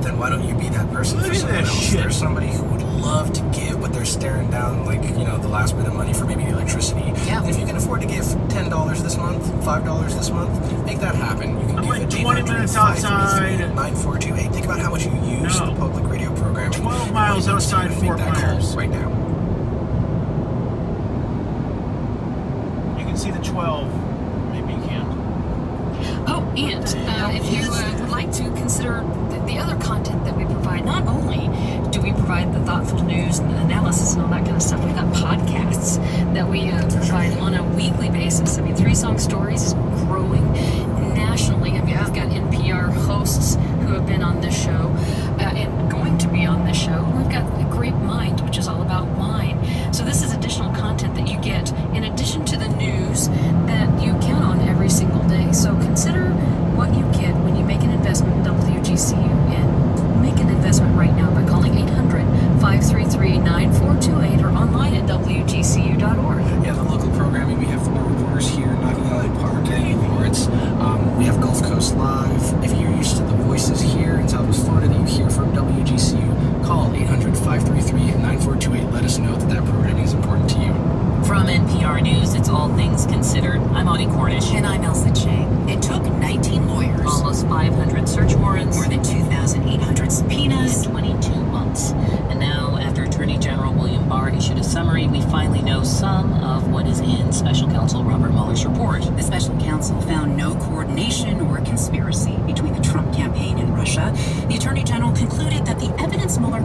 then why don't you be that person for someone else? There's somebody who would love to give, but they're staring down, like, you know, the last bit of money for maybe the electricity. Yeah. And if you can afford to give $10 this month, $5 this month, make that happen. You can give it 20 minutes outside. 9428. Think about how much you use the public radio program. 12 miles outside Fort Myers. Right now. You can see the 12. Maybe you can't. Oh, and if you would like to consider the other content that we provide, not only do we provide the thoughtful news and analysis and all that kind of stuff, we've got podcasts that we provide on a weekly basis. I mean, 3 Song Stories is growing nationally. I mean, we've got NPR hosts who have been on this show and going to be on this show. We've got A Great Mind, which is all about wine. So this is additional content that you get in addition to the news that you count on every single day. So consider what you get when you make an investment in WGCU, and make an investment right now by calling 800-533-9428 or online at WGCU.org. Yeah, the local programming, we have reporters here knocking on Park, getting awards. We have Gulf Coast Live. If you're used to the voices here in Southwest Florida that you hear from WGCU, call 800-533-9428. Let us know that programming is important to you. From NPR News, it's All Things Considered. I'm Audie Cornish. And I'm Elsa Chang. It took 19 lawyers, Almost 500 search warrants, more than 2,800 subpoenas, and 22 months. And now, after Attorney General William Barr issued a summary, we finally know some of what is in Special Counsel Robert Mueller's report. The special counsel found no coordination or conspiracy between the Trump campaign and Russia. The Attorney General concluded that the evidence Mueller